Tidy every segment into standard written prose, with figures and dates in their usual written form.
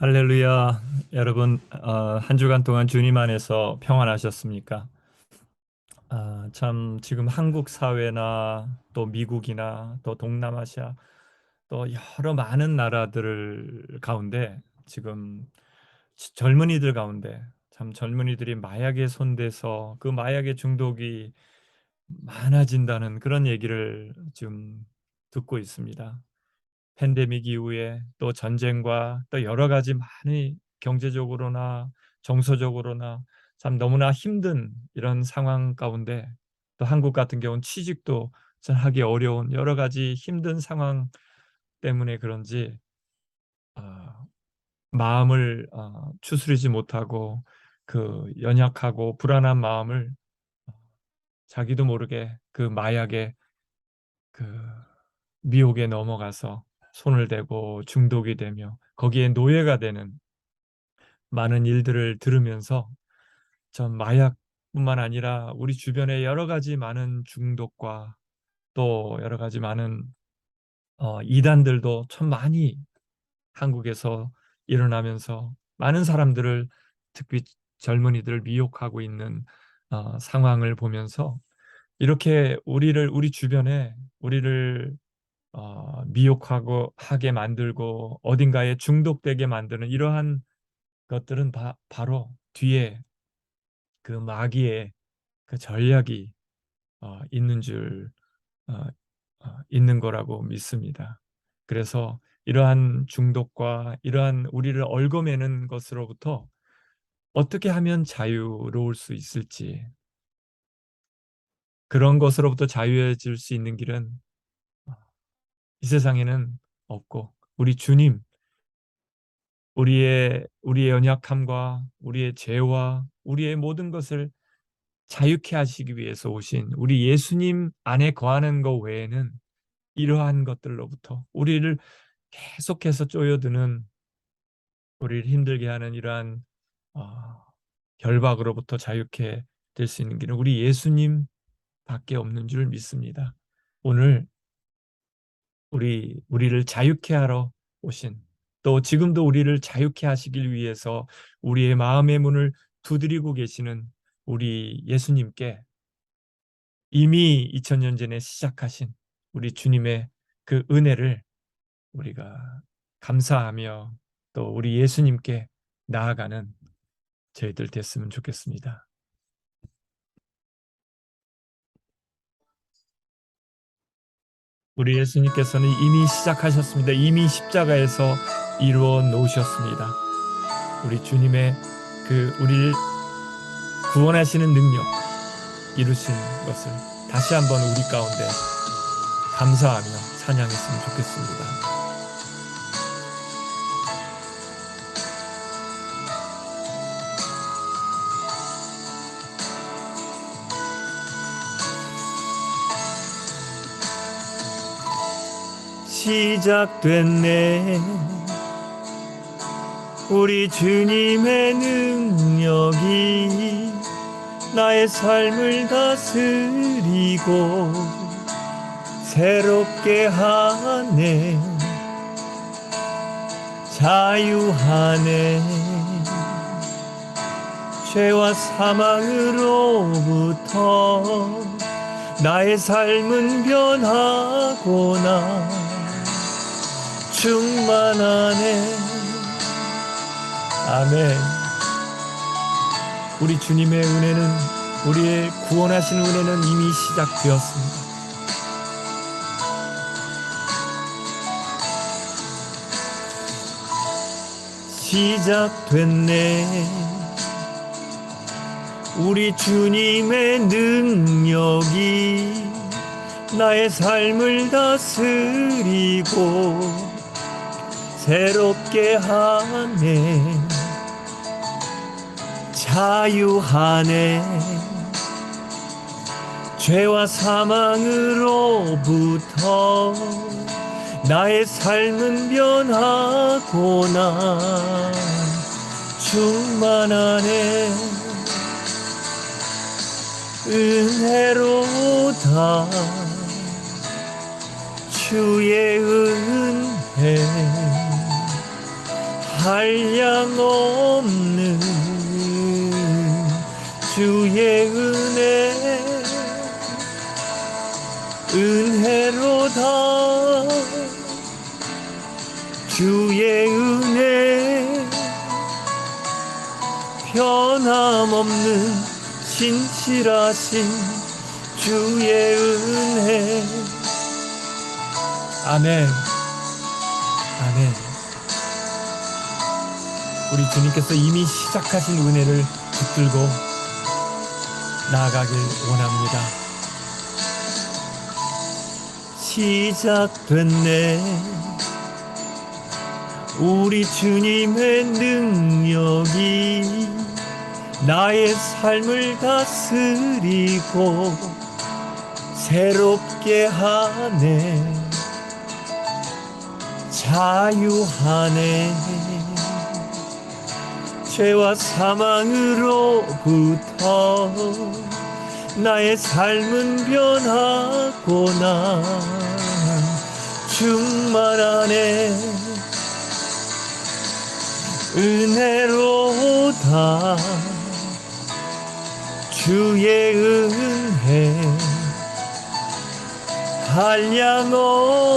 할렐루야. 여러분, 한 주간 동안 주님 안에서 평안하셨습니까? 참 지금 한국 사회나 또 미국이나 또 동남아시아 또 여러 많은 나라들 가운데 지금 젊은이들 가운데 참 젊은이들이 마약에 손대서 그 마약의 중독이 많아진다는 그런 얘기를 지금 듣고 있습니다. 팬데믹 이후에 또 전쟁과 또 여러 가지 많이 경제적으로나 정서적으로나 참 너무나 힘든 이런 상황 가운데 또 한국 같은 경우는 취직도 잘 하기 어려운 여러 가지 힘든 상황 때문에 그런지 아, 마음을 추스리지 못하고 그 연약하고 불안한 마음을 자기도 모르게 그 마약에 그 미혹에 넘어가서 손을 대고 중독이 되며 거기에 노예가 되는 많은 일들을 들으면서 전 마약뿐만 아니라 우리 주변에 여러 가지 많은 중독과 또 여러 가지 많은 이단들도 참 많이 한국에서 일어나면서 많은 사람들을 특히 젊은이들을 미혹하고 있는 상황을 보면서 이렇게 우리 주변에 우리를 미혹하고 하게 만들고 어딘가에 중독되게 만드는 이러한 것들은 바로 뒤에 그 마귀의 그 전략이 있는 줄 있는 거라고 믿습니다. 그래서 이러한 중독과 이러한 우리를 얽어매는 것으로부터 어떻게 하면 자유로울 수 있을지, 그런 것으로부터 자유해질 수 있는 길은 이 세상에는 없고 우리 주님, 우리의 연약함과 우리의 죄와 우리의 모든 것을 자유케 하시기 위해서 오신 우리 예수님 안에 거하는 것 외에는 이러한 것들로부터 우리를 계속해서 쪼여드는, 우리를 힘들게 하는 이러한 어, 결박으로부터 자유케 될 수 있는 길은 우리 예수님밖에 없는 줄 믿습니다. 오늘 우리를 자유케 하러 오신, 또 지금도 우리를 자유케 하시길 위해서 우리의 마음의 문을 두드리고 계시는 우리 예수님께 이미 2000년 전에 시작하신 우리 주님의 그 은혜를 우리가 감사하며 또 우리 예수님께 나아가는 저희들 됐으면 좋겠습니다. 우리 예수님께서는 이미 시작하셨습니다. 이미 십자가에서 이루어 놓으셨습니다. 우리 주님의 그 우리를 구원하시는 능력 이루신 것을 다시 한번 우리 가운데 감사하며 찬양했으면 좋겠습니다. 시작됐네, 우리 주님의 능력이 나의 삶을 다스리고 새롭게 하네, 자유하네, 죄와 사망으로부터 나의 삶은 변하구나, 충만하네. 아멘. 우리 주님의 은혜는, 우리의 구원하신 은혜는 이미 시작되었습니다. 시작됐네, 우리 주님의 능력이 나의 삶을 다스리고 새롭게 하네, 자유하네, 죄와 사망으로부터 나의 삶은 변하구나, 충만하네, 은혜로다, 주의 은혜 한량없는 주의 은혜로다. 주의 은혜 변함없는 신실하신 주의 은혜. 아멘. 아멘. 우리 주님께서 이미 시작하신 은혜를 붙들고 나아가길 원합니다. 시작됐네. 우리 주님의 능력이 나의 삶을 다스리고 새롭게 하네. 자유하네. 죄와 사망으로부터 나의 삶은 변하고나 충만하네. 은혜로다. 주의 은혜 한량없는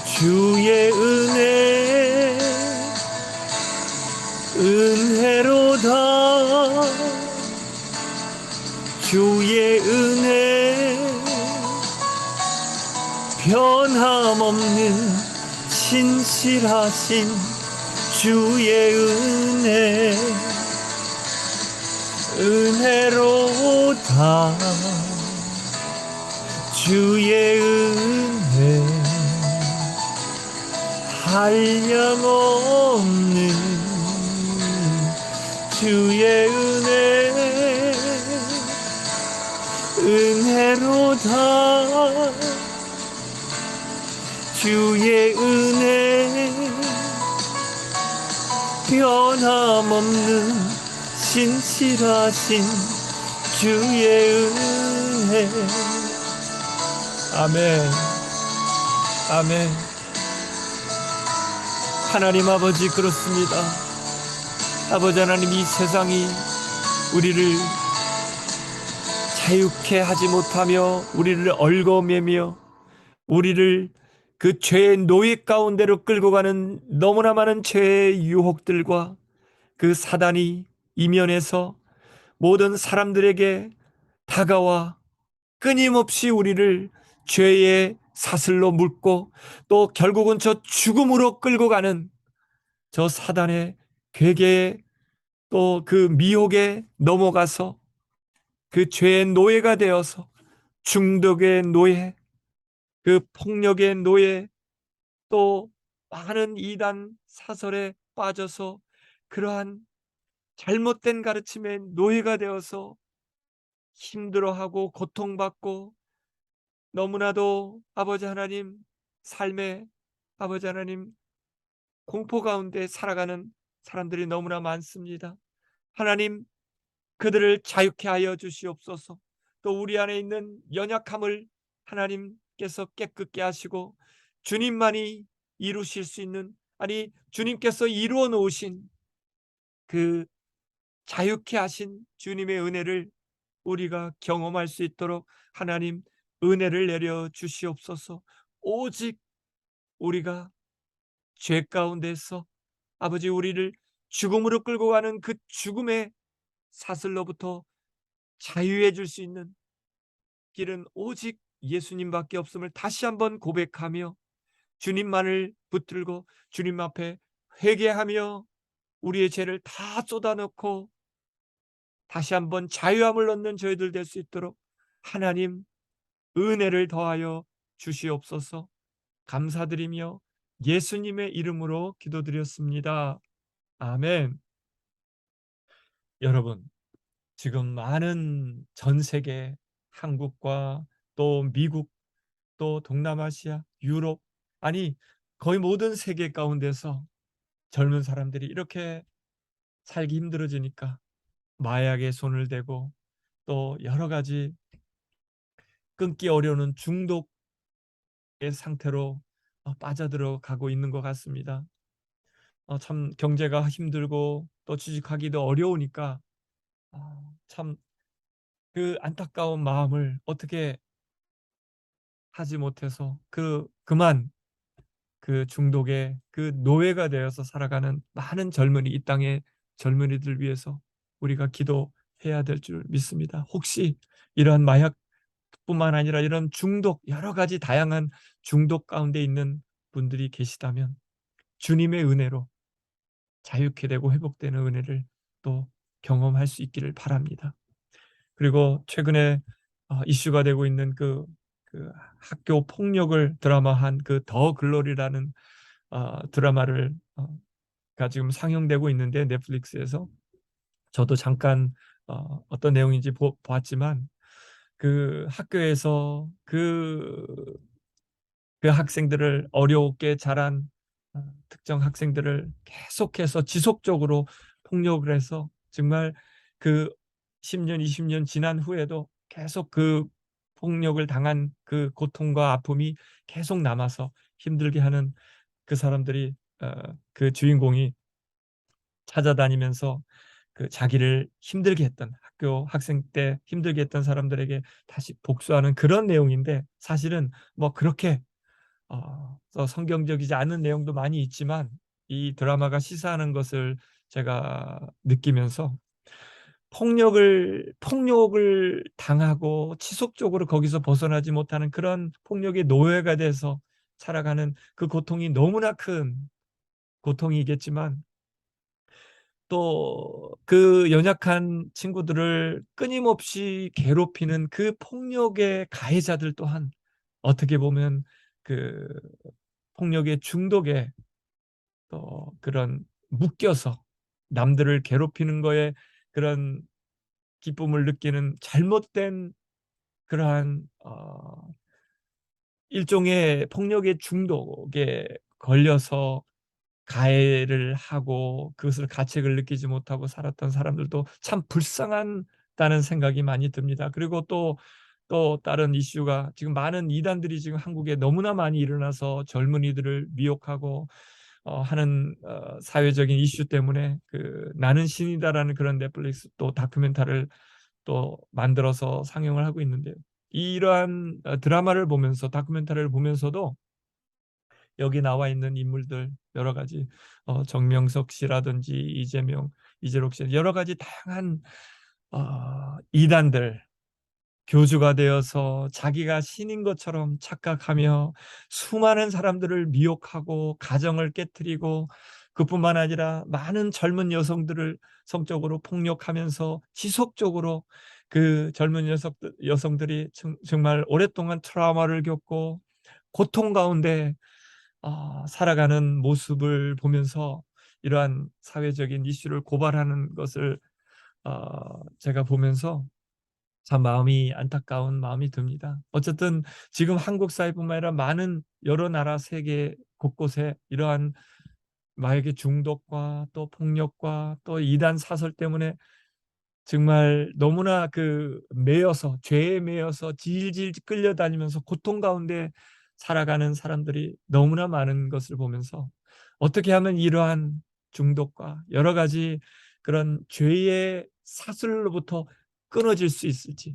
주의 은혜. 은혜로다. 주의 은혜 변함없는 신실하신 주의 은혜. 은혜로다. 주의 은혜 한량없는 주의 은혜. 은혜로다. 주의 은혜 변함없는 신실하신 주의 은혜. 아멘. 아멘. 하나님 아버지, 그렇습니다. 아버지 하나님, 이 세상이 우리를 자유케 하지 못하며 우리를 얽어매며 우리를 그 죄의 노예 가운데로 끌고 가는 너무나 많은 죄의 유혹들과 그 사단이 이면에서 모든 사람들에게 다가와 끊임없이 우리를 죄의 사슬로 묶고 또 결국은 저 죽음으로 끌고 가는 저 사단의 괴계에 또 그 미혹에 넘어가서 그 죄의 노예가 되어서 중독의 노예, 그 폭력의 노예, 또 많은 이단 사설에 빠져서 그러한 잘못된 가르침의 노예가 되어서 힘들어하고 고통받고 너무나도 아버지 하나님 삶에 아버지 하나님 공포 가운데 살아가는 사람들이 너무나 많습니다. 하나님, 그들을 자유케 하여 주시옵소서. 또 우리 안에 있는 연약함을 하나님께서 깨끗게 하시고 주님만이 이루실 수 있는, 아니 주님께서 이루어 놓으신 그 자유케 하신 주님의 은혜를 우리가 경험할 수 있도록 하나님 은혜를 내려 주시옵소서. 오직 우리가 죄 가운데서 아버지 우리를 죽음으로 끌고 가는 그 죽음의 사슬로부터 자유해 줄 수 있는 길은 오직 예수님밖에 없음을 다시 한번 고백하며 주님만을 붙들고 주님 앞에 회개하며 우리의 죄를 다 쏟아놓고 다시 한번 자유함을 얻는 저희들 될 수 있도록 하나님 은혜를 더하여 주시옵소서. 감사드리며 예수님의 이름으로 기도드렸습니다. 아멘. 여러분, 지금 많은 전 세계, 한국과 또 미국, 또 동남아시아, 유럽, 아니 거의 모든 세계 가운데서 젊은 사람들이 이렇게 살기 힘들어지니까 마약에 손을 대고 또 여러 가지 끊기 어려운 중독의 상태로 빠져들어가고 있는 것 같습니다. 참 경제가 힘들고 또 취직하기도 어려우니까 참 그 안타까운 마음을 어떻게 하지 못해서 그만 그 중독의 그 노예가 되어서 살아가는 많은 젊은이, 이 땅의 젊은이들 위해서 우리가 기도해야 될 줄 믿습니다. 혹시 이러한 마약뿐만 아니라 이런 중독, 여러 가지 다양한 중독 가운데 있는 분들이 계시다면 주님의 은혜로 자유케 되고 회복되는 은혜를 또 경험할 수 있기를 바랍니다. 그리고 최근에 이슈가 되고 있는 그 학교 폭력을 드라마한 그 더 글로리라는 드라마를 가 지금 상영되고 있는데, 넷플릭스에서 저도 잠깐 어떤 내용인지 봤지만 그 학교에서 그 학생들을, 어렵게 자란 특정 학생들을 계속해서 지속적으로 폭력을 해서 정말 그 10년, 20년 지난 후에도 계속 그 폭력을 당한 그 고통과 아픔이 계속 남아서 힘들게 하는 그 사람들이, 그 주인공이 찾아다니면서 그 자기를 힘들게 했던, 학교 학생 때 힘들게 했던 사람들에게 다시 복수하는 그런 내용인데, 사실은 뭐 그렇게 성경적이지 않은 내용도 많이 있지만 이 드라마가 시사하는 것을 제가 느끼면서, 폭력을 당하고 지속적으로 거기서 벗어나지 못하는 그런 폭력의 노예가 돼서 살아가는 그 고통이 너무나 큰 고통이겠지만, 또 그 연약한 친구들을 끊임없이 괴롭히는 그 폭력의 가해자들 또한 어떻게 보면 그 폭력의 중독에 또 그런 묶여서 남들을 괴롭히는 거에 그런 기쁨을 느끼는 잘못된 그러한 일종의 폭력의 중독에 걸려서 가해를 하고 그것을 가책을 느끼지 못하고 살았던 사람들도 참 불쌍하다는 생각이 많이 듭니다. 그리고 또 다른 이슈가, 지금 많은 이단들이 지금 한국에 너무나 많이 일어나서 젊은이들을 미혹하고 하는 사회적인 이슈 때문에 그 나는 신이다라는 그런 넷플릭스 또 다큐멘터리를 또 만들어서 상영을 하고 있는데요. 이러한 드라마를 보면서, 다큐멘터리를 보면서도 여기 나와 있는 인물들 여러 가지, 정명석 씨라든지 이재록 씨, 여러 가지 다양한 이단들, 교주가 되어서 자기가 신인 것처럼 착각하며 수많은 사람들을 미혹하고 가정을 깨뜨리고, 그뿐만 아니라 많은 젊은 여성들을 성적으로 폭력하면서 지속적으로 그 젊은 여성들이 정말 오랫동안 트라우마를 겪고 고통 가운데 살아가는 모습을 보면서 이러한 사회적인 이슈를 고발하는 것을 제가 보면서 참 마음이 안타까운 마음이 듭니다. 어쨌든 지금 한국 사회뿐만 아니라 많은 여러 나라, 세계 곳곳에 이러한 마약의 중독과 또 폭력과 또 이단 사설 때문에 정말 너무나 죄에 매여서 질질 끌려다니면서 고통 가운데 살아가는 사람들이 너무나 많은 것을 보면서, 어떻게 하면 이러한 중독과 여러 가지 그런 죄의 사슬로부터 끊어질 수 있을지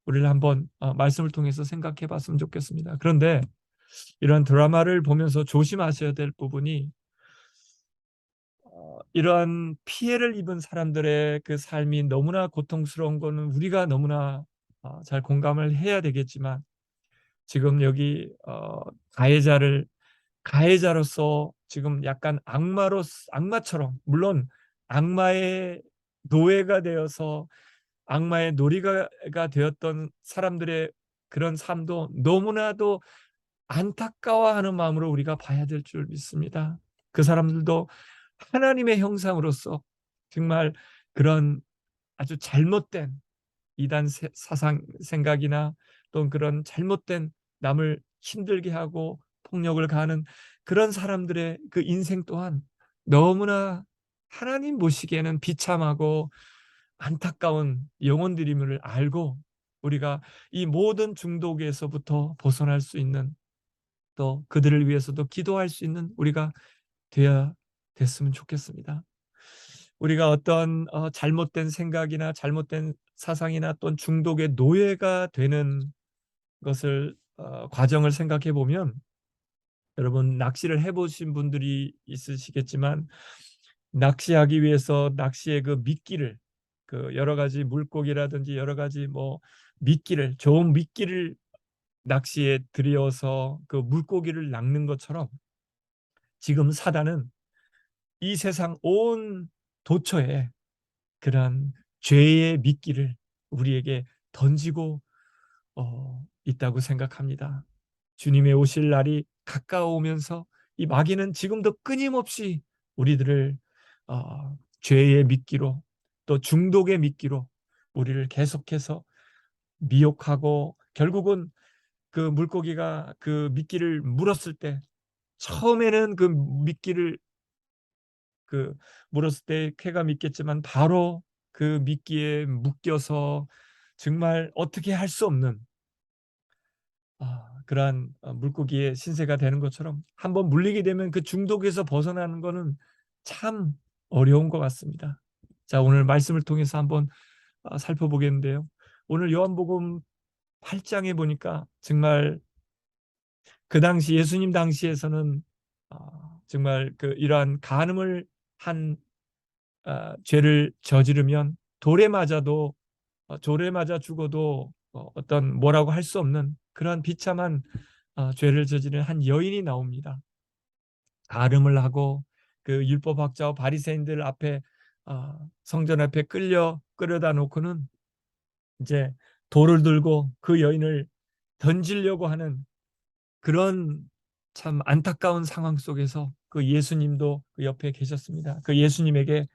우리를 한번 말씀을 통해서 생각해 봤으면 좋겠습니다. 그런데 이런 드라마를 보면서 조심하셔야 될 부분이, 이러한 피해를 입은 사람들의 그 삶이 너무나 고통스러운 거는 우리가 너무나 잘 공감을 해야 되겠지만, 지금 여기 가해자로서 지금 약간 악마처럼, 물론 악마의 노예가 되어서 악마의 놀이가 되었던 사람들의 그런 삶도 너무나도 안타까워하는 마음으로 우리가 봐야 될 줄 믿습니다. 그 사람들도 하나님의 형상으로서 정말 그런 아주 잘못된 이단 사상 생각이나 또 그런 잘못된, 남을 힘들게 하고 폭력을 가하는 그런 사람들의 그 인생 또한 너무나 하나님 보시기에는 비참하고 안타까운 영혼들임을 알고, 우리가 이 모든 중독에서부터 벗어날 수 있는 또 그들을 위해서도 기도할 수 있는 우리가 되어야 됐으면 좋겠습니다. 우리가 어떤 잘못된 생각이나 잘못된 사상이나 또는 중독의 노예가 되는 것을 과정을 생각해 보면, 여러분 낚시를 해보신 분들이 있으시겠지만, 낚시하기 위해서 낚시의 그 미끼를, 그 여러 가지 물고기라든지 여러 가지 뭐 미끼를, 좋은 미끼를 낚시에 들여서 그 물고기를 낚는 것처럼, 지금 사단은 이 세상 온 도처에 그러한 죄의 미끼를 우리에게 던지고 있다고 생각합니다. 주님의 오실 날이 가까워오면서 이 마귀는 지금도 끊임없이 우리들을 죄의 미끼로, 또 중독의 미끼로 우리를 계속해서 미혹하고, 결국은 그 물고기가 그 미끼를 물었을 때, 처음에는 그 미끼를 그 물었을 때 쾌감 있겠지만, 바로 그 미끼에 묶여서 정말 어떻게 할 수 없는 그러한 물고기의 신세가 되는 것처럼, 한번 물리게 되면 그 중독에서 벗어나는 것은 참 어려운 것 같습니다. 자, 오늘 말씀을 통해서 한번 살펴보겠는데요. 오늘 요한복음 8장에 보니까 정말 그 당시, 예수님 당시에서는 정말 그 이러한 간음을 한 죄를 저지르면 돌에 맞아 죽어도 어떤 뭐라고 할 수 없는 그러한 비참한 죄를 저지른 한 여인이 나옵니다. 간음을 하고 그 율법학자와 바리새인들 앞에, 성전 앞에 끌려다 놓고는 이제 돌을 들고 그 여인을 던지려고 하는 그런 참 안타까운 상황 속에서 그 예수님도 그 옆에 계셨습니다. 그 예수님에게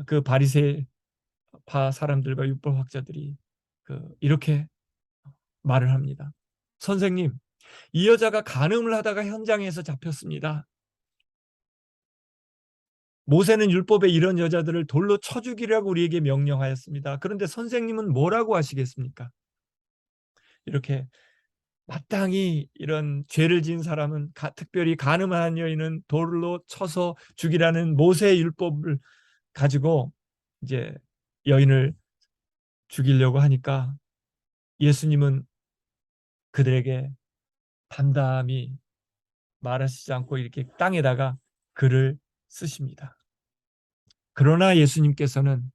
그 바리새파 사람들과 율법학자들이 이렇게 말을 합니다. 선생님, 이 여자가 간음을 하다가 현장에서 잡혔습니다. 모세는 율법에 이런 여자들을 돌로 쳐 죽이라고 우리에게 명령하였습니다. 그런데 선생님은 뭐라고 하시겠습니까? 이렇게 마땅히 이런 죄를 지은 사람은, 특별히 간음한 여인은 돌로 쳐서 죽이라는 모세의 율법을 가지고 이제 여인을 죽이려고 하니까, 예수님은 그들에게 담담히 말하시지 않고 이렇게 땅에다가 글을 쓰십니다. 그러나 예수님께서는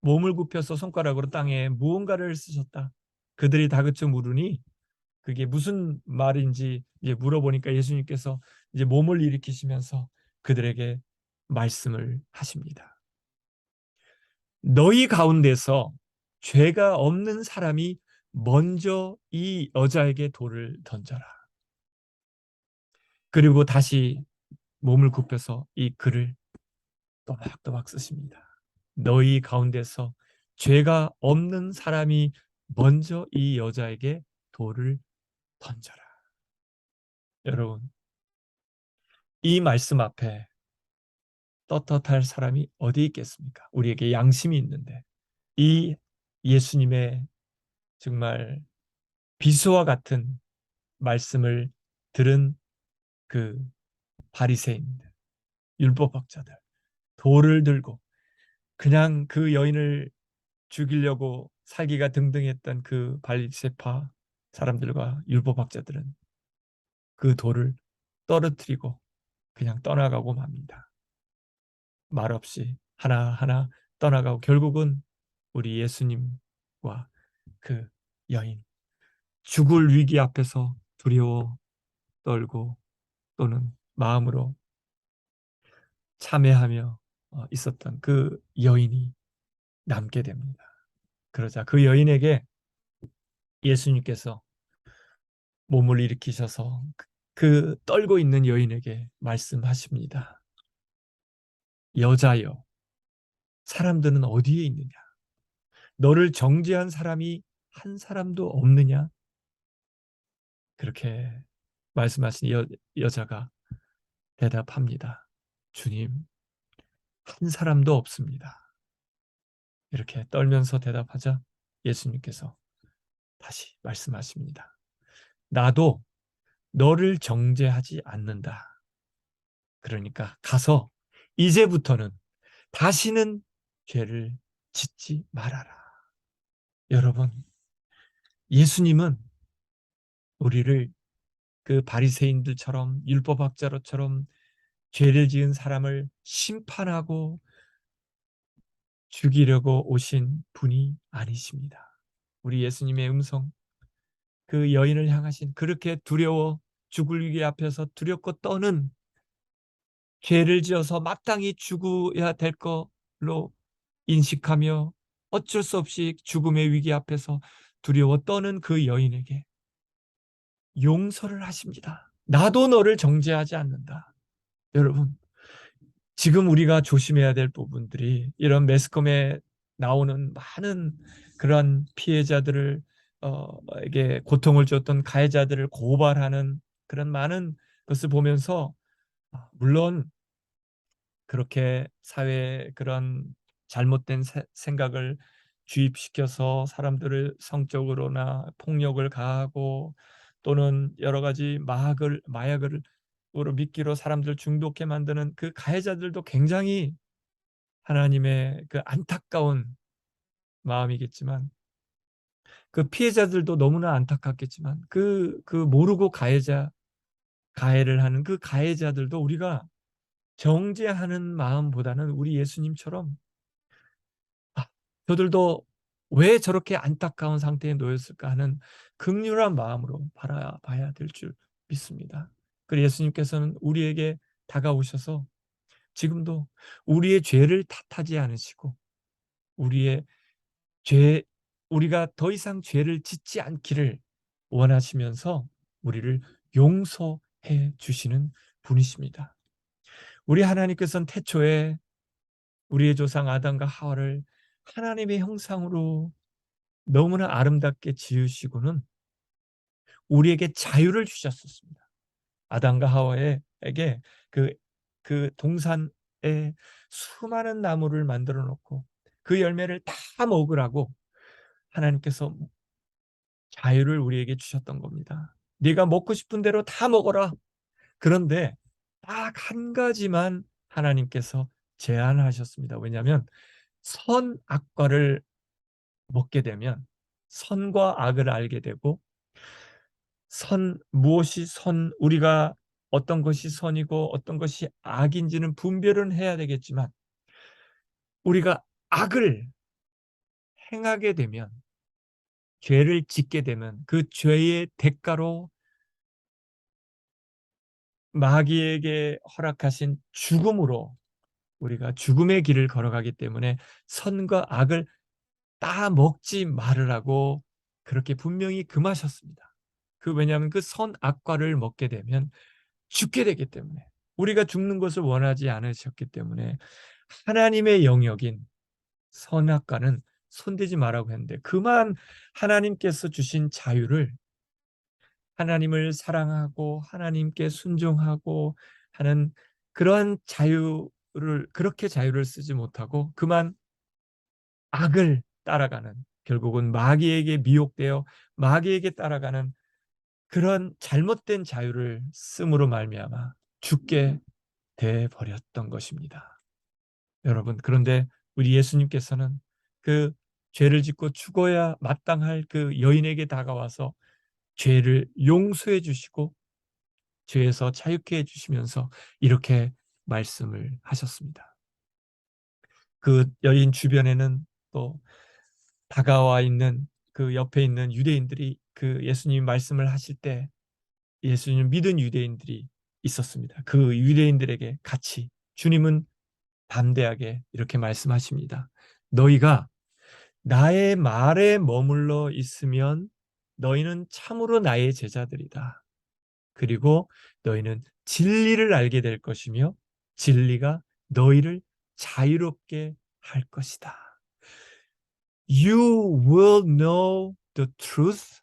몸을 굽혀서 손가락으로 땅에 무언가를 쓰셨다. 그들이 다그쳐 물으니 그게 무슨 말인지 이제 물어보니까, 예수님께서 이제 몸을 일으키시면서 그들에게 말씀을 하십니다. 너희 가운데서 죄가 없는 사람이 먼저 이 여자에게 돌을 던져라. 그리고 다시 몸을 굽혀서 이 글을 또박또박 쓰십니다. 너희 가운데서 죄가 없는 사람이 먼저 이 여자에게 돌을 던져라. 여러분, 이 말씀 앞에 떳떳할 사람이 어디 있겠습니까? 우리에게 양심이 있는데, 이 예수님의 정말 비수와 같은 말씀을 들은 그 바리새인들, 율법학자들, 돌을 들고 그냥 그 여인을 죽이려고 살기가 등등했던 그 바리새파 사람들과 율법학자들은 그 돌을 떨어뜨리고 그냥 떠나가고 맙니다. 말없이 하나하나 떠나가고, 결국은 우리 예수님과 그 여인, 죽을 위기 앞에서 두려워 떨고 또는 마음으로 참회하며 있었던 그 여인이 남게 됩니다. 그러자 그 여인에게 예수님께서 몸을 일으키셔서 그 떨고 있는 여인에게 말씀하십니다. 여자여, 사람들은 어디에 있느냐? 너를 정죄한 사람이 한 사람도 없느냐? 그렇게 말씀하신 여자가 대답합니다. 주님, 한 사람도 없습니다. 이렇게 떨면서 대답하자 예수님께서 다시 말씀하십니다. 나도 너를 정죄하지 않는다. 그러니까 가서 이제부터는 다시는 죄를 짓지 말아라. 여러분, 예수님은 우리를 그 바리새인들처럼 율법학자로처럼 죄를 지은 사람을 심판하고 죽이려고 오신 분이 아니십니다. 우리 예수님의 음성, 그 여인을 향하신 그렇게 두려워 죽을 위기 앞에서 두렵고 떠는 죄를 지어서 마땅히 죽어야 될 걸로 인식하며 어쩔 수 없이 죽음의 위기 앞에서 두려워 떠는 그 여인에게 용서를 하십니다. 나도 너를 정죄하지 않는다. 여러분, 지금 우리가 조심해야 될 부분들이 이런 매스컴에 나오는 많은 그런 피해자들을 에게 고통을 줬던 가해자들을 고발하는 그런 많은 것을 보면서 물론 그렇게 사회에 그런 잘못된 생각을 주입시켜서 사람들을 성적으로나 폭력을 가하고 또는 여러 가지 마약을 으로 미끼로 사람들 중독해 만드는 그 가해자들도 굉장히 하나님의 그 안타까운 마음이겠지만 그 피해자들도 너무나 안타깝겠지만 그 모르고 가해를 하는 그 가해자들도 우리가 정죄하는 마음보다는 우리 예수님처럼 저들도 왜 저렇게 안타까운 상태에 놓였을까 하는 긍휼한 마음으로 바라봐야 될 줄 믿습니다. 그리고 예수님께서는 우리에게 다가오셔서 지금도 우리의 죄를 탓하지 않으시고 우리의 죄 우리가 더 이상 죄를 짓지 않기를 원하시면서 우리를 용서해 주시는 분이십니다. 우리 하나님께서는 태초에 우리의 조상 아담과 하와를 하나님의 형상으로 너무나 아름답게 지으시고는 우리에게 자유를 주셨었습니다. 아담과 하와에게 그, 그 동산에 수많은 나무를 만들어 놓고 그 열매를 다 먹으라고 하나님께서 자유를 우리에게 주셨던 겁니다. 네가 먹고 싶은 대로 다 먹어라. 그런데 딱 한 가지만 하나님께서 제한하셨습니다. 왜냐하면 선악과를 먹게 되면 선과 악을 알게 되고 무엇이 우리가 어떤 것이 선이고 어떤 것이 악인지는 분별은 해야 되겠지만 우리가 악을 행하게 되면 죄를 짓게 되면 그 죄의 대가로 마귀에게 허락하신 죽음으로 우리가 죽음의 길을 걸어가기 때문에 선과 악을 따먹지 말으라고 그렇게 분명히 금하셨습니다. 왜냐하면 그 선악과를 먹게 되면 죽게 되기 때문에 우리가 죽는 것을 원하지 않으셨기 때문에 하나님의 영역인 선악과는 손대지 말라고 했는데 그만 하나님께서 주신 자유를 하나님을 사랑하고 하나님께 순종하고 하는 그러한 자유를 그렇게 자유를 쓰지 못하고 그만 악을 따라가는 결국은 마귀에게 미혹되어 마귀에게 따라가는 그런 잘못된 자유를 씀으로 말미암아 죽게 돼 버렸던 것입니다. 여러분, 그런데 우리 예수님께서는 그 죄를 짓고 죽어야 마땅할 그 여인에게 다가와서 죄를 용서해 주시고 죄에서 자유케 해 주시면서 이렇게 말씀을 하셨습니다. 그 여인 주변에는 또 다가와 있는 그 옆에 있는 유대인들이 그 예수님 말씀을 하실 때 예수님 믿은 유대인들이 있었습니다. 그 유대인들에게 같이 주님은 담대하게 이렇게 말씀하십니다. 너희가 나의 말에 머물러 있으면 너희는 참으로 나의 제자들이다. 그리고 너희는 진리를 알게 될 것이며 진리가 너희를 자유롭게 할 것이다. You will know the truth.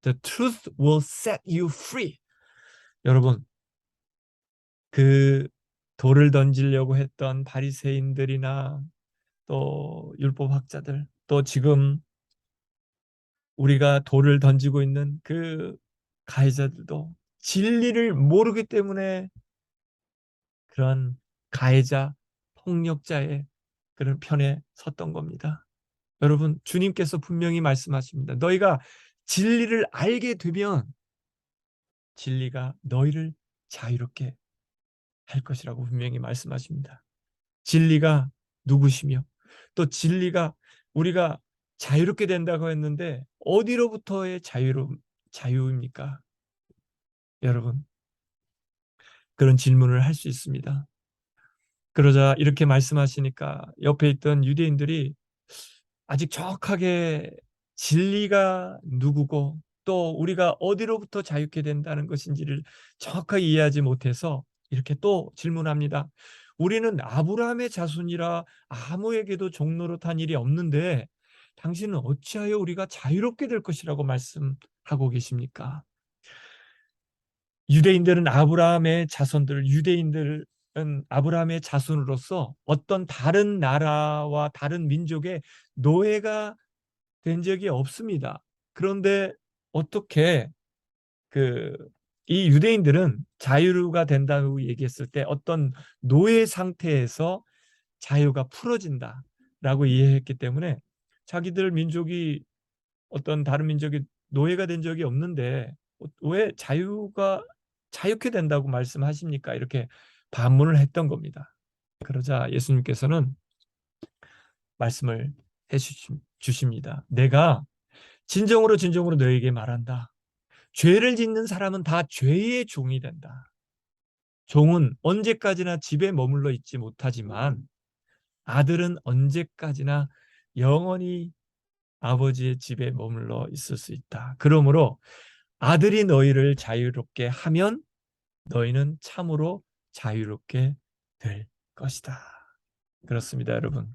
The truth will set you free. 여러분, 그 돌을 던지려고 했던 바리새인들이나 또 율법학자들, 또 지금 우리가 돌을 던지고 있는 그 가해자들도 진리를 모르기 때문에 그런 가해자, 폭력자의 그런 편에 섰던 겁니다. 여러분, 주님께서 분명히 말씀하십니다. 너희가 진리를 알게 되면 진리가 너희를 자유롭게 할 것이라고 분명히 말씀하십니다. 진리가 누구시며 또 진리가 우리가 자유롭게 된다고 했는데 어디로부터의 자유입니까? 여러분, 그런 질문을 할 수 있습니다. 그러자 이렇게 말씀하시니까 옆에 있던 유대인들이 아직 정확하게 진리가 누구고 또 우리가 어디로부터 자유케 된다는 것인지를 정확하게 이해하지 못해서 이렇게 또 질문합니다. 우리는 아브라함의 자손이라 아무에게도 종노릇한 일이 없는데 당신은 어찌하여 우리가 자유롭게 될 것이라고 말씀하고 계십니까? 유대인들은 아브라함의 자손들, 유대인들은 아브라함의 자손으로서 어떤 다른 나라와 다른 민족의 노예가 된 적이 없습니다. 그런데 어떻게 그 이 유대인들은 자유가 된다고 얘기했을 때 어떤 노예 상태에서 자유가 풀어진다라고 이해했기 때문에 자기들 민족이 어떤 다른 민족이 노예가 된 적이 없는데 왜 자유케 된다고 말씀하십니까? 이렇게 반문을 했던 겁니다. 그러자 예수님께서는 말씀을 주십니다. 내가 진정으로 진정으로 너에게 말한다. 죄를 짓는 사람은 다 죄의 종이 된다. 종은 언제까지나 집에 머물러 있지 못하지만 아들은 언제까지나 영원히 아버지의 집에 머물러 있을 수 있다. 그러므로 아들이 너희를 자유롭게 하면 너희는 참으로 자유롭게 될 것이다. 그렇습니다, 여러분.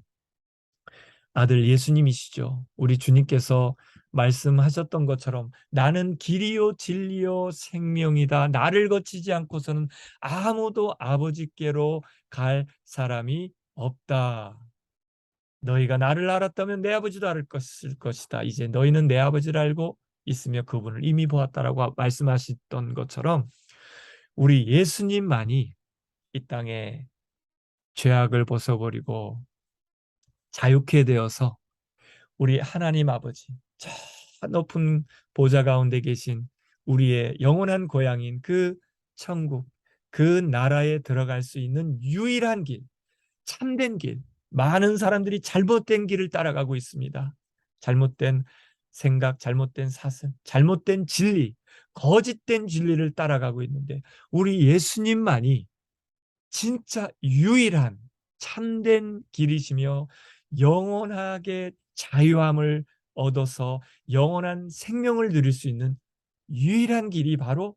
아들 예수님이시죠. 우리 주님께서 말씀하셨던 것처럼 나는 길이요 진리요 생명이다. 나를 거치지 않고서는 아무도 아버지께로 갈 사람이 없다. 너희가 나를 알았다면 내 아버지도 알을 것이다. 이제 너희는 내 아버지를 알고 있으며 그분을 이미 보았다라고 말씀하셨던 것처럼 우리 예수님만이 이 땅에 죄악을 벗어버리고 자유케 되어서 우리 하나님 아버지 저 높은 보좌 가운데 계신 우리의 영원한 고향인 그 천국, 그 나라에 들어갈 수 있는 유일한 길, 참된 길. 많은 사람들이 잘못된 길을 따라가고 있습니다. 잘못된 생각, 잘못된 사상, 잘못된 진리, 거짓된 진리를 따라가고 있는데 우리 예수님만이 진짜 유일한 참된 길이시며 영원하게 자유함을 얻어서 영원한 생명을 누릴 수 있는 유일한 길이 바로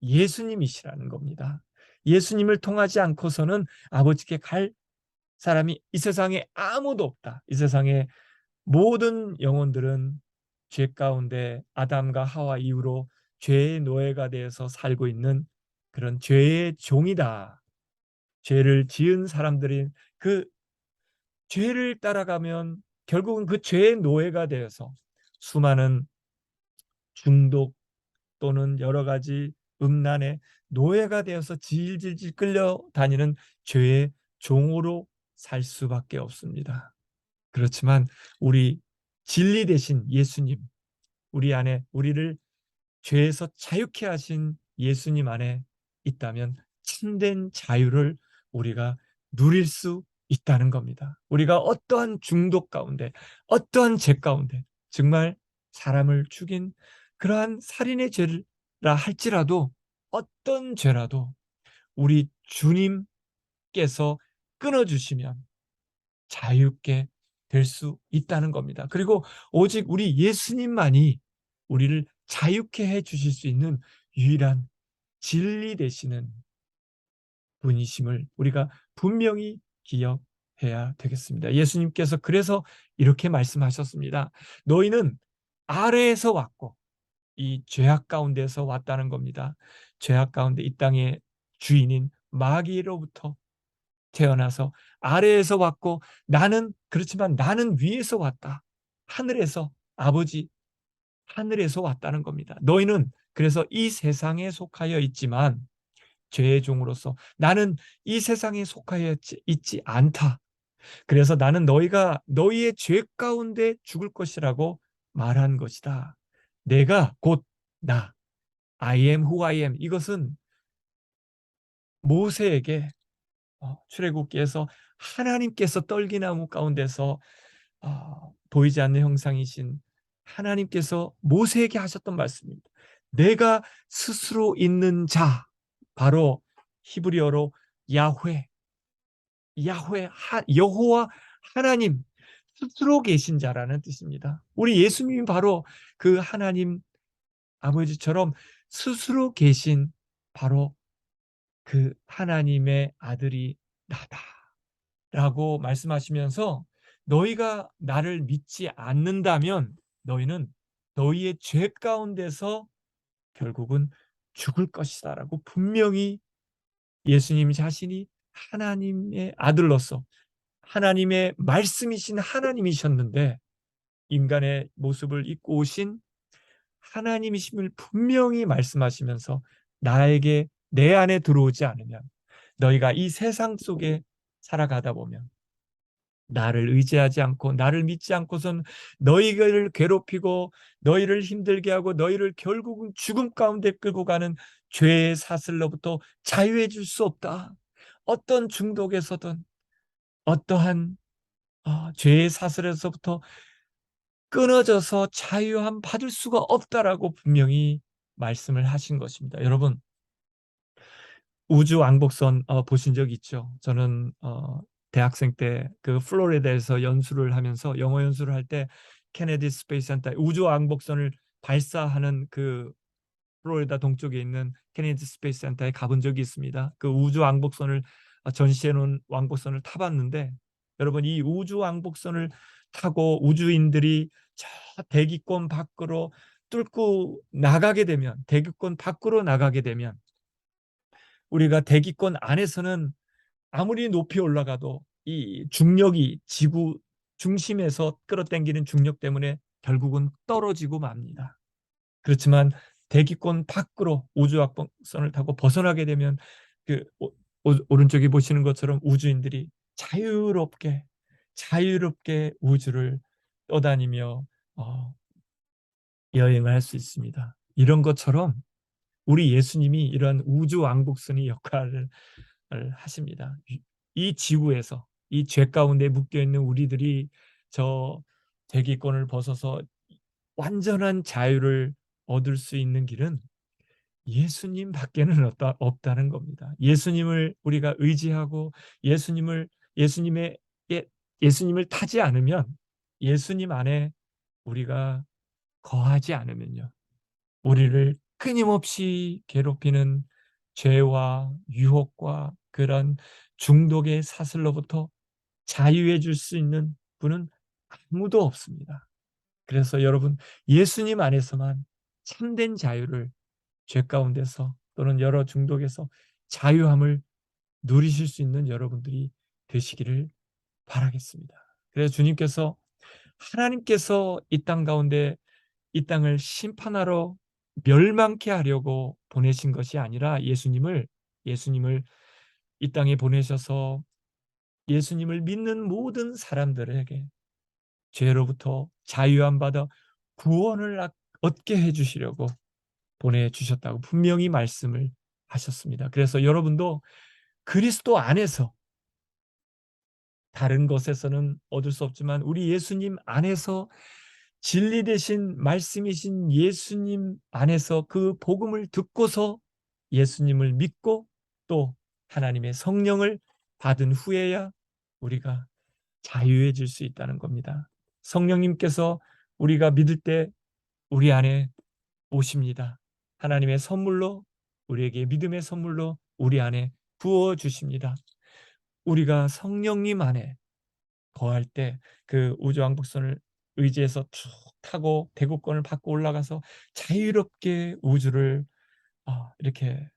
예수님이시라는 겁니다. 예수님을 통하지 않고서는 아버지께 갈 사람이 이 세상에 아무도 없다. 이 세상의 모든 영혼들은 죄 가운데 아담과 하와 이후로 죄의 노예가 되어서 살고 있는 그런 죄의 종이다. 죄를 지은 사람들이 그 죄를 따라가면 결국은 그 죄의 노예가 되어서 수많은 중독 또는 여러 가지 음란의 노예가 되어서 질질질 끌려다니는 죄의 종으로 살 수밖에 없습니다. 그렇지만 우리 진리 되신 예수님, 우리 안에 우리를 죄에서 자유케 하신 예수님 안에 있다면 참된 자유를 우리가 누릴 수 있다는 겁니다. 우리가 어떠한 중독 가운데, 어떠한 죄 가운데, 정말 사람을 죽인 그러한 살인의 죄라 할지라도 어떤 죄라도 우리 주님께서 끊어주시면 자유롭게 될 수 있다는 겁니다. 그리고 오직 우리 예수님만이 우리를 자유케 해 주실 수 있는 유일한 진리 되시는 분이심을 우리가 분명히 기억해야 되겠습니다. 예수님께서 그래서 이렇게 말씀하셨습니다. 너희는 아래에서 왔고 이 죄악 가운데서 왔다는 겁니다. 죄악 가운데 이 땅의 주인인 마귀로부터 태어나서 아래에서 왔고 나는 그렇지만 나는 위에서 왔다. 하늘에서 아버지 하늘에서 왔다는 겁니다. 너희는 그래서 이 세상에 속하여 있지만 죄의 종으로서 나는 이 세상에 속하여 있지 않다. 그래서 나는 너희가 너희의 죄 가운데 죽을 것이라고 말한 것이다. 내가 곧 나, I am who I am. 이것은 모세에게 출애굽기에서 하나님께서 떨기나무 가운데서 보이지 않는 형상이신 하나님께서 모세에게 하셨던 말씀입니다. 내가 스스로 있는 자, 바로 히브리어로 야훼, 여호와 하나님 스스로 계신 자라는 뜻입니다. 우리 예수님이 바로 그 하나님 아버지처럼 스스로 계신 바로 그 하나님의 아들이 나다라고 말씀하시면서 너희가 나를 믿지 않는다면 너희는 너희의 죄 가운데서 결국은 죽을 것이다라고 분명히 예수님 자신이 하나님의 아들로서 하나님의 말씀이신 하나님이셨는데 인간의 모습을 입고 오신 하나님이심을 분명히 말씀하시면서 나에게 내 안에 들어오지 않으면 너희가 이 세상 속에 살아가다 보면 나를 의지하지 않고 나를 믿지 않고선 너희를 괴롭히고 너희를 힘들게 하고 너희를 결국은 죽음 가운데 끌고 가는 죄의 사슬로부터 자유해 줄 수 없다. 어떤 중독에서든 어떠한 죄의 사슬에서부터 끊어져서 자유함 받을 수가 없다라고 분명히 말씀을 하신 것입니다. 여러분, 우주 왕복선 보신 적 있죠? 저는 대학생 때 그 플로리다에서 연수를 하면서 영어 연수를 할 때 케네디 스페이스 센터 우주 왕복선을 발사하는 그 플로리다 동쪽에 있는 케네디 스페이스 센터에 가본 적이 있습니다. 그 우주 왕복선을 전시해 놓은 왕복선을 타봤는데 여러분 이 우주 왕복선을 타고 우주인들이 저 대기권 밖으로 뚫고 나가게 되면 대기권 밖으로 나가게 되면 우리가 대기권 안에서는 아무리 높이 올라가도 이 중력이 지구 중심에서 끌어당기는 중력 때문에 결국은 떨어지고 맙니다. 그렇지만 대기권 밖으로 우주왕복선을 타고 벗어나게 되면 그 오른쪽에 보시는 것처럼 우주인들이 자유롭게 우주를 떠다니며 여행을 할 수 있습니다. 이런 것처럼 우리 예수님이 이런 우주왕복선의 역할을 하십니다. 이 지구에서 이 죄 가운데 묶여 있는 우리들이 저 대기권을 벗어서 완전한 자유를 얻을 수 있는 길은 예수님 밖에는 없다는 겁니다. 예수님을 우리가 의지하고 예수님의 예수님을 타지 않으면 예수님 안에 우리가 거하지 않으면요. 우리를 끊임없이 괴롭히는 죄와 유혹과 그런 중독의 사슬로부터 자유해 줄 수 있는 분은 아무도 없습니다. 그래서 여러분 예수님 안에서만 참된 자유를 죄 가운데서 또는 여러 중독에서 자유함을 누리실 수 있는 여러분들이 되시기를 바라겠습니다. 그래서 주님께서 하나님께서 이 땅 가운데 이 땅을 심판하러 멸망케 하려고 보내신 것이 아니라 예수님을 이 땅에 보내셔서 예수님을 믿는 모든 사람들에게 죄로부터 자유함 받아 구원을 얻게 해주시려고 보내주셨다고 분명히 말씀을 하셨습니다. 그래서 여러분도 그리스도 안에서 다른 것에서는 얻을 수 없지만 우리 예수님 안에서 진리 되신 말씀이신 예수님 안에서 그 복음을 듣고서 예수님을 믿고 또 하나님의 성령을 받은 후에야 우리가 자유해질 수 있다는 겁니다. 성령님께서 우리가 믿을 때 우리 안에 오십니다. 하나님의 선물로 우리에게 믿음의 선물로 우리 안에 부어 주십니다. 우리가 성령님 안에 거할 때 그 우주왕복선을 의지해서 쭉 타고 대구권을 받고 올라가서 자유롭게 우주를 이렇게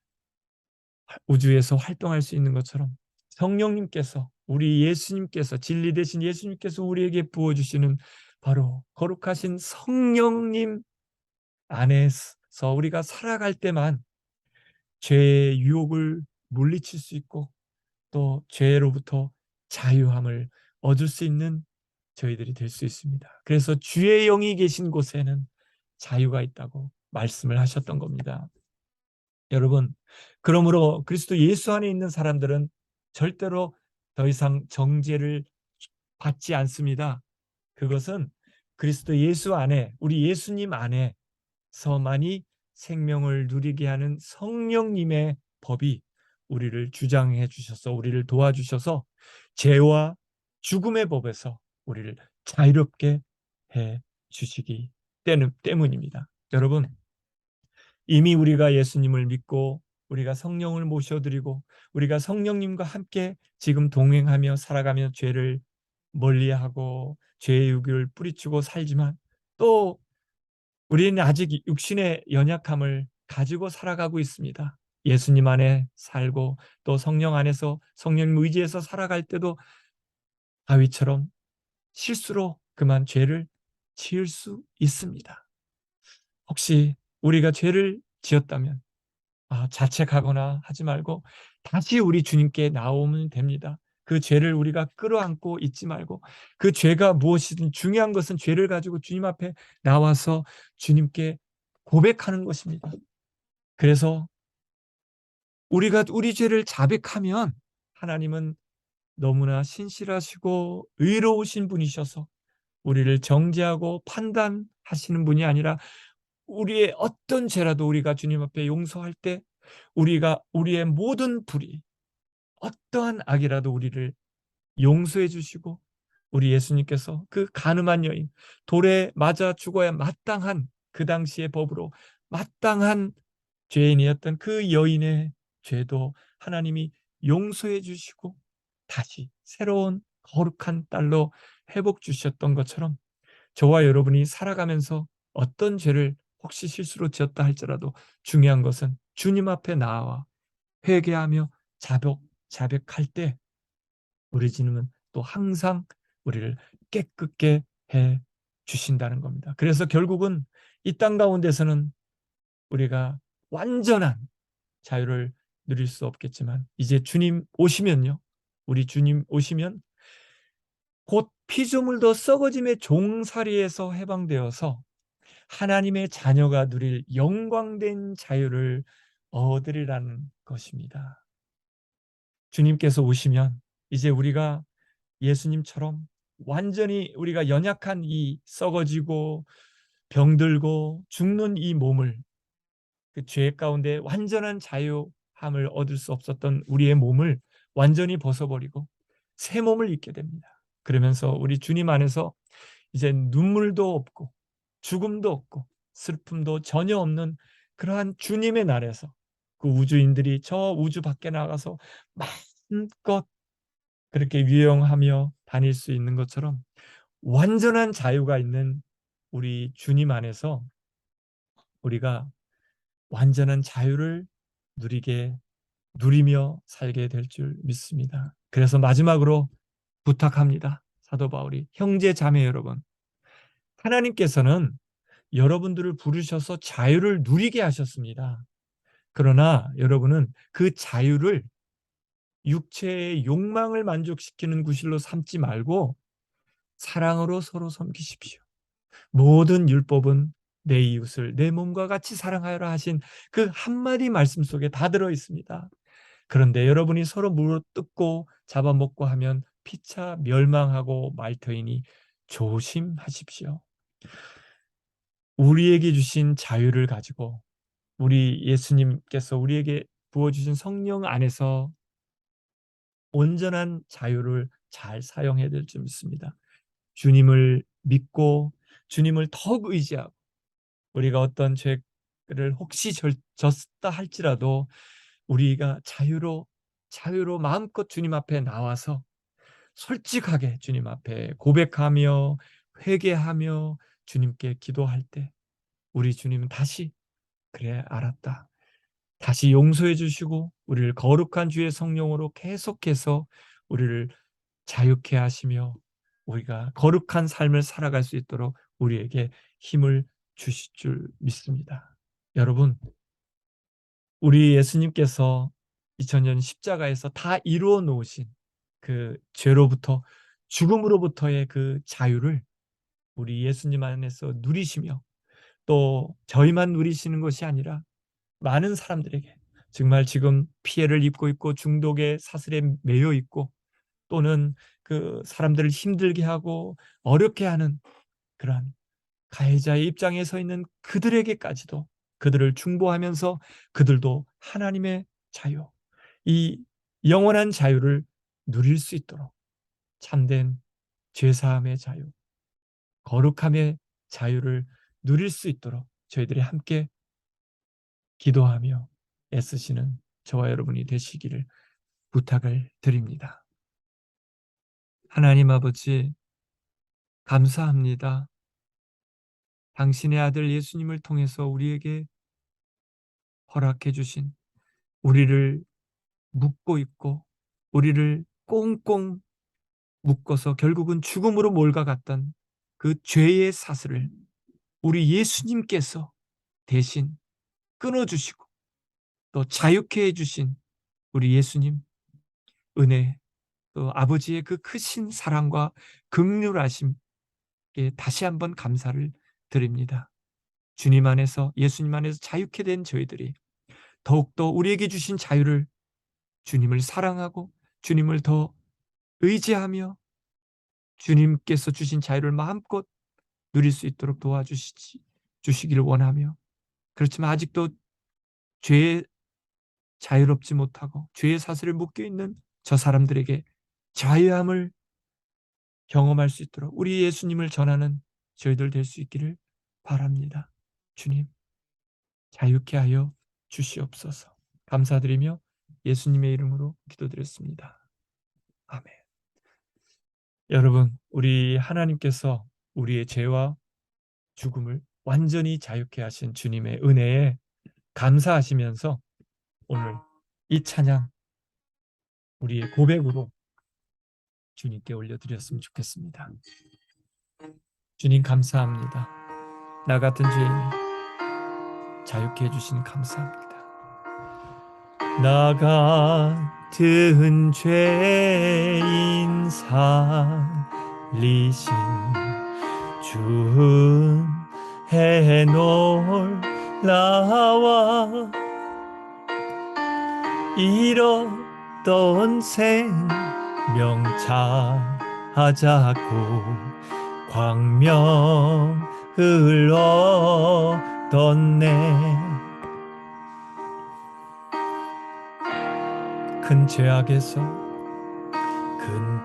우주에서 활동할 수 있는 것처럼 성령님께서 우리 예수님께서 진리 되신 예수님께서 우리에게 부어주시는 바로 거룩하신 성령님 안에 통해서 우리가 살아갈 때만 죄의 유혹을 물리칠 수 있고 또 죄로부터 자유함을 얻을 수 있는 저희들이 될 수 있습니다. 그래서 주의 영이 계신 곳에는 자유가 있다고 말씀을 하셨던 겁니다. 여러분, 그러므로 그리스도 예수 안에 있는 사람들은 절대로 더 이상 정죄를 받지 않습니다. 그것은 그리스도 예수 안에, 우리 예수님 안에서만이 생명을 누리게 하는 성령님의 법이 우리를 주장해 주셔서, 우리를 도와주셔서 죄와 죽음의 법에서 우리를 자유롭게 해 주시기 때문입니다. 여러분, 이미 우리가 예수님을 믿고 우리가 성령을 모셔드리고 우리가 성령님과 함께 지금 동행하며 살아가며 죄를 멀리하고 죄의 유기를 뿌리치고 살지만 또 우리는 아직 육신의 연약함을 가지고 살아가고 있습니다. 예수님 안에 살고 또 성령 안에서 성령 의지에서 살아갈 때도 다윗처럼 실수로 그만 죄를 지을 수 있습니다. 혹시 우리가 죄를 지었다면 자책하거나 하지 말고 다시 우리 주님께 나오면 됩니다. 그 죄를 우리가 끌어안고 있지 말고 그 죄가 무엇이든 중요한 것은 죄를 가지고 주님 앞에 나와서 주님께 고백하는 것입니다. 그래서 우리가 우리 죄를 자백하면 하나님은 너무나 신실하시고 의로우신 분이셔서 우리를 정죄하고 판단하시는 분이 아니라 우리의 어떤 죄라도 우리가 주님 앞에 용서할 때 우리가 우리의 모든 불의, 어떠한 악이라도 우리를 용서해 주시고 우리 예수님께서 그 간음한 여인, 돌에 맞아 죽어야 마땅한 그 당시의 법으로 마땅한 죄인이었던 그 여인의 죄도 하나님이 용서해 주시고 다시 새로운 거룩한 딸로 회복 주셨던 것처럼 저와 여러분이 살아가면서 어떤 죄를 혹시 실수로 지었다 할지라도 중요한 것은 주님 앞에 나와 회개하며 자백할 때 우리 주님은 또 항상 우리를 깨끗게 해 주신다는 겁니다. 그래서 결국은 이 땅 가운데서는 우리가 완전한 자유를 누릴 수 없겠지만 이제 주님 오시면요. 우리 주님 오시면 곧 피조물도 썩어짐의 종살이에서 해방되어서 하나님의 자녀가 누릴 영광된 자유를 얻으리라는 것입니다. 주님께서 오시면 이제 우리가 예수님처럼 완전히 우리가 연약한 이 썩어지고 병들고 죽는 이 몸을 그 죄 가운데 완전한 자유함을 얻을 수 없었던 우리의 몸을 완전히 벗어버리고 새 몸을 입게 됩니다. 그러면서 우리 주님 안에서 이제 눈물도 없고 죽음도 없고 슬픔도 전혀 없는 그러한 주님의 날에서 그 우주인들이 저 우주 밖에 나가서 마음껏 그렇게 유영하며 다닐 수 있는 것처럼 완전한 자유가 있는 우리 주님 안에서 우리가 완전한 자유를 누리며 살게 될 줄 믿습니다. 그래서 마지막으로 부탁합니다. 사도 바울이 형제 자매 여러분, 하나님께서는 여러분들을 부르셔서 자유를 누리게 하셨습니다. 그러나 여러분은 그 자유를 육체의 욕망을 만족시키는 구실로 삼지 말고 사랑으로 서로 섬기십시오. 모든 율법은 내 이웃을 내 몸과 같이 사랑하여라 하신 그 한마디 말씀 속에 다 들어 있습니다. 그런데 여러분이 서로 물어뜯고 잡아먹고 하면 피차 멸망하고 말 터이니 조심하십시오. 우리에게 주신 자유를 가지고 우리 예수님께서 우리에게 부어주신 성령 안에서 온전한 자유를 잘 사용해야 될 줄 믿습니다. 주님을 믿고 주님을 더욱 의지하고 우리가 어떤 죄를 혹시 졌다 할지라도 우리가 자유로 마음껏 주님 앞에 나와서 솔직하게 주님 앞에 고백하며 회개하며 주님께 기도할 때 우리 주님은 다시 그래 알았다. 다시 용서해 주시고 우리를 거룩한 주의 성령으로 계속해서 우리를 자유케 하시며 우리가 거룩한 삶을 살아갈 수 있도록 우리에게 힘을 주실 줄 믿습니다. 여러분, 우리 예수님께서 2000년 십자가에서 다 이루어 놓으신 그 죄로부터, 죽음으로부터의 그 자유를 우리 예수님 안에서 누리시며, 또 저희만 누리시는 것이 아니라 많은 사람들에게, 정말 지금 피해를 입고 있고 중독의 사슬에 매여 있고, 또는 그 사람들을 힘들게 하고 어렵게 하는 그러한 가해자의 입장에 서 있는 그들에게까지도, 그들을 중보하면서 그들도 하나님의 자유, 이 영원한 자유를 누릴 수 있도록, 참된 죄사함의 자유, 거룩함의 자유를 누릴 수 있도록 저희들이 함께 기도하며 애쓰시는 저와 여러분이 되시기를 부탁을 드립니다. 하나님 아버지, 감사합니다. 당신의 아들 예수님을 통해서 우리에게 허락해 주신, 우리를 묶고 있고 우리를 꽁꽁 묶어서 결국은 죽음으로 몰아갔던 그 죄의 사슬을 우리 예수님께서 대신 끊어주시고 또 자유케 해주신 우리 예수님 은혜, 또 아버지의 그 크신 사랑과 긍휼하심에 다시 한번 감사를 드립니다. 주님 안에서, 예수님 안에서 자유케 된 저희들이 더욱더 우리에게 주신 자유를, 주님을 사랑하고 주님을 더 의지하며 주님께서 주신 자유를 마음껏 누릴 수 있도록 도와주시기를 원하며, 그렇지만 아직도 죄에 자유롭지 못하고 죄의 사슬을 묶여 있는 저 사람들에게 자유함을 경험할 수 있도록 우리 예수님을 전하는 저희들 될 수 있기를 바랍니다. 주님, 자유케 하여 주시옵소서. 감사드리며 예수님의 이름으로 기도드렸습니다. 아멘. 여러분, 우리 하나님께서 우리의 죄와 죽음을 완전히 자유케 하신 주님의 은혜에 감사하시면서 오늘 이 찬양 우리의 고백으로 주님께 올려드렸으면 좋겠습니다. 주님, 감사합니다. 나 같은 죄인이 자유케 해주시니 감사합니다. 나 같은 죄인 살리신 주 은혜 놀라와, 잃었던 생명 찾았고 광명을 얻었네. 큰 죄악에서, 큰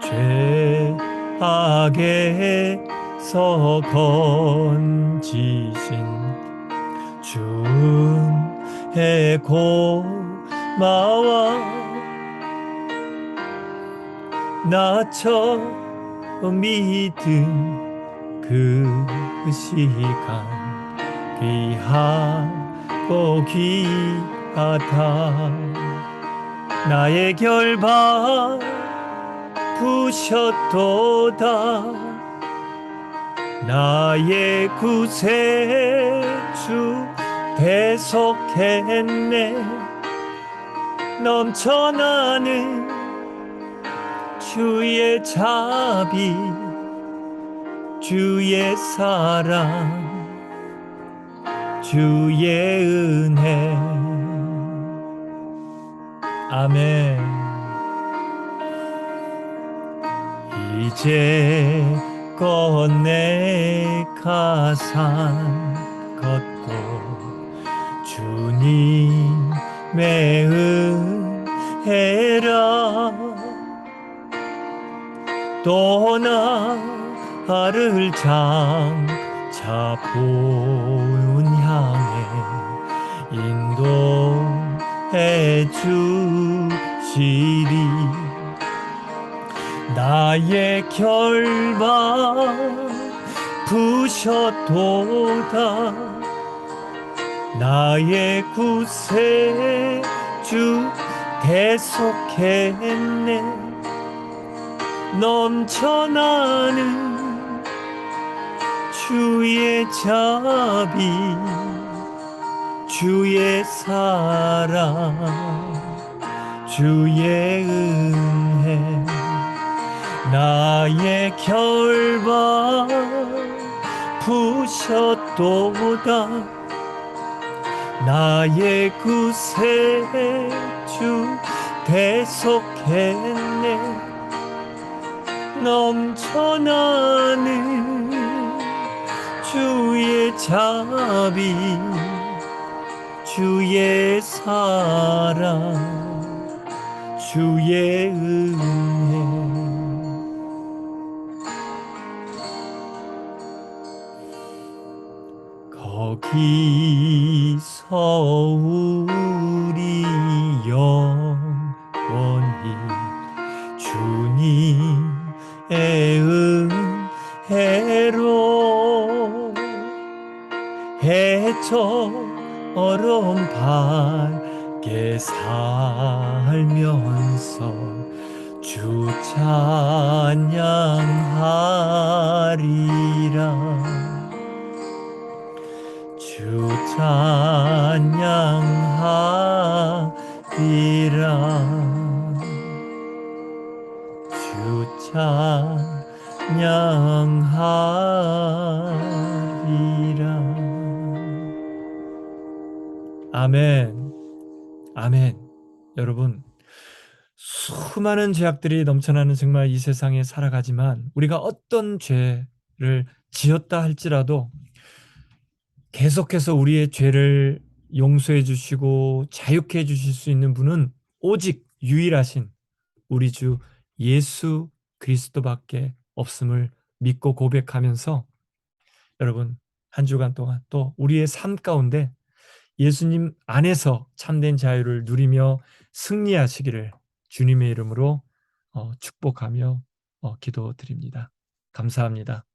죄악에서 건지신 주 은혜 고마워. 나 처음 믿은 그 시간 귀하고 귀하다. 나의 결박 부셨도다. 나의 구세주 대속했네. 넘쳐나는 주의 자비, 주의 사랑, 주의 은혜. 아멘. 이제껏 내가 산 것도 주님의 은혜라. 또 나를 장차 본 향해 인도해 주시리. 나의 결박 부셨도다. 나의 구세주 대속했네. 넘쳐나는 주의 자비, 주의 사랑 주의 은혜 나의 결박 부셨도다 나의 구세주 대속했네 넘쳐나는 주의 자비 주의 사랑 주의 은혜 거기서 우리 영원히 주님의 은혜로 해처럼 밝게 살면서 주 찬양하리라 주 찬양하리라 주 찬양하리라 아멘 아멘 여러분 수많은 죄악들이 넘쳐나는 정말 이 세상에 살아가지만 우리가 어떤 죄를 지었다 할지라도 계속해서 우리의 죄를 용서해 주시고 자유케 해 주실 수 있는 분은 오직 유일하신 우리 주 예수 그리스도밖에 없음을 믿고 고백하면서 여러분 한 주간 동안 또 우리의 삶 가운데 예수님 안에서 참된 자유를 누리며 승리하시기를 주님의 이름으로 축복하며 기도드립니다. 감사합니다.